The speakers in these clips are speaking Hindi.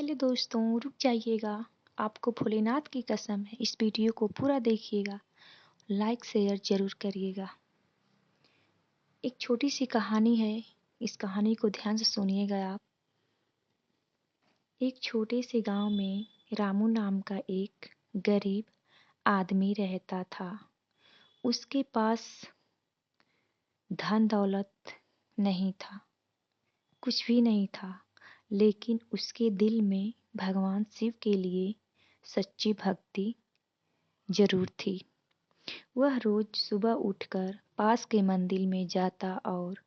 हेलो दोस्तों, रुक जाइएगा। आपको भोलेनाथ की कसम है, इस वीडियो को पूरा देखिएगा। लाइक शेयर जरूर करिएगा। एक छोटी सी कहानी है, इस कहानी को ध्यान से सुनिएगा आप। एक छोटे से गांव में रामू नाम का एक गरीब आदमी रहता था। उसके पास धन दौलत नहीं था, कुछ भी नहीं था, लेकिन उसके दिल में भगवान शिव के लिए सच्ची भक्ति जरूर थी। वह रोज सुबह उठकर पास के मंदिर में जाता और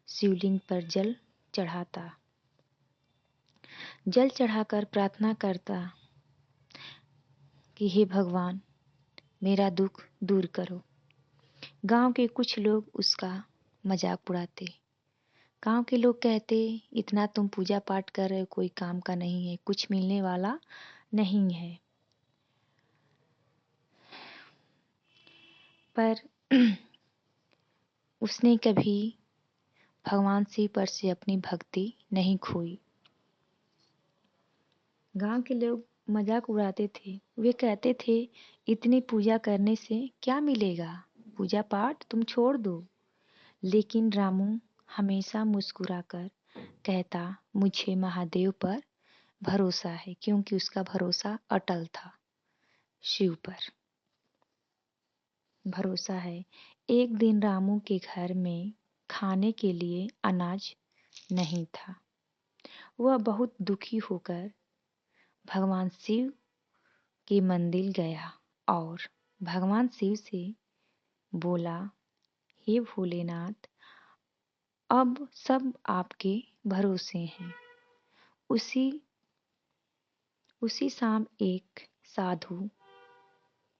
शिवलिंग पर जल चढ़ाता। जल चढ़ाकर प्रार्थना करता कि हे भगवान, मेरा दुख दूर करो। गांव के कुछ लोग उसका मजाक उड़ाते। गांव के लोग कहते, इतना तुम पूजा पाठ कर रहे हो, कोई काम का नहीं है, कुछ मिलने वाला नहीं है। पर उसने कभी भगवान शिव पर से अपनी भक्ति नहीं खोई। गांव के लोग मजाक उड़ाते थे। वे कहते थे, इतनी पूजा करने से क्या मिलेगा, पूजा पाठ तुम छोड़ दो। लेकिन रामू हमेशा मुस्कुराकर कहता, मुझे महादेव पर भरोसा है, क्योंकि उसका भरोसा अटल था। शिव पर भरोसा है। एक दिन रामू के घर में खाने के लिए अनाज नहीं था। वह बहुत दुखी होकर भगवान शिव के मंदिर गया और भगवान शिव से बोला, हे भोलेनाथ, अब सब आपके भरोसे हैं। उसी शाम एक साधु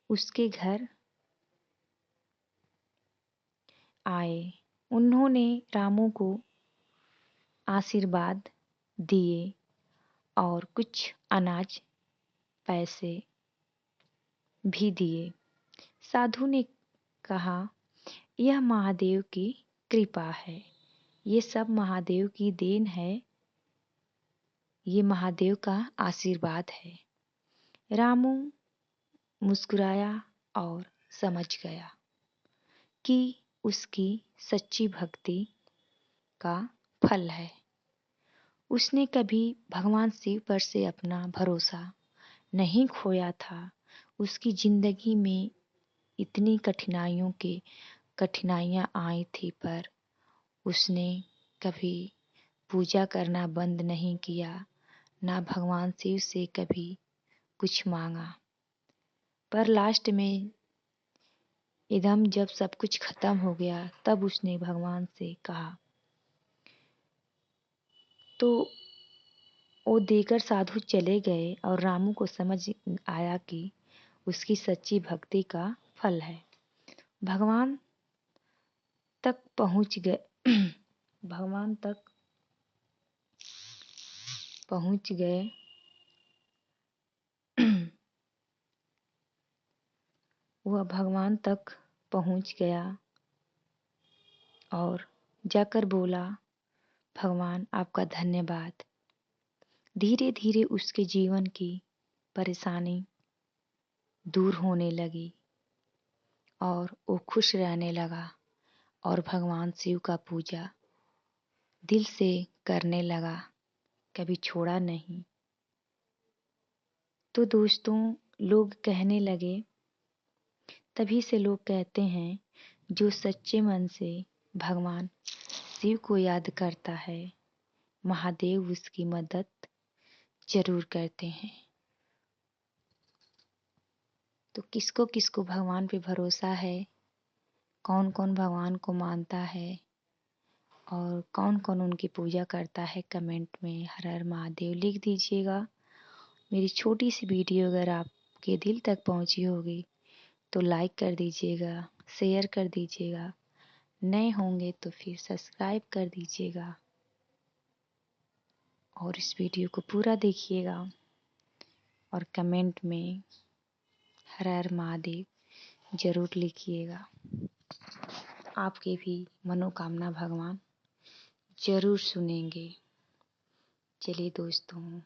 उसके घर आए। उन्होंने रामू को आशीर्वाद दिए और कुछ अनाज पैसे भी दिए। साधु ने कहा, यह महादेव की कृपा है, ये सब महादेव की देन है, ये महादेव का आशीर्वाद है। रामू मुस्कुराया और समझ गया कि उसकी सच्ची भक्ति का फल है। उसने कभी भगवान शिव पर से अपना भरोसा नहीं खोया था। उसकी जिंदगी में इतनी कठिनाइयां आई थी, पर उसने कभी पूजा करना बंद नहीं किया, ना भगवान शिव से कभी कुछ मांगा। पर लास्ट में एकदम जब सब कुछ खत्म हो गया, तब उसने भगवान से कहा। तो वो देकर साधु चले गए और रामू को समझ आया कि उसकी सच्ची भक्ति का फल है। भगवान तक पहुंच गए भगवान तक पहुंच गए वह भगवान तक पहुंच गया और जाकर बोला, भगवान आपका धन्यवाद। धीरे धीरे उसके जीवन की परेशानी दूर होने लगी और वो खुश रहने लगा और भगवान शिव का पूजा दिल से करने लगा, कभी छोड़ा नहीं। तो दोस्तों, लोग कहने लगे, तभी से लोग कहते हैं, जो सच्चे मन से भगवान शिव को याद करता है, महादेव उसकी मदद जरूर करते हैं। तो किसको किसको भगवान पे भरोसा है, कौन कौन भगवान को मानता है और कौन कौन उनकी पूजा करता है, कमेंट में हर हर महादेव लिख दीजिएगा। मेरी छोटी सी वीडियो अगर आपके दिल तक पहुंची होगी तो लाइक कर दीजिएगा, शेयर कर दीजिएगा, नए होंगे तो फिर सब्सक्राइब कर दीजिएगा और इस वीडियो को पूरा देखिएगा और कमेंट में हर हर महादेव जरूर लिखिएगा। आपकी भी मनोकामना भगवान जरूर सुनेंगे। चलिए दोस्तों,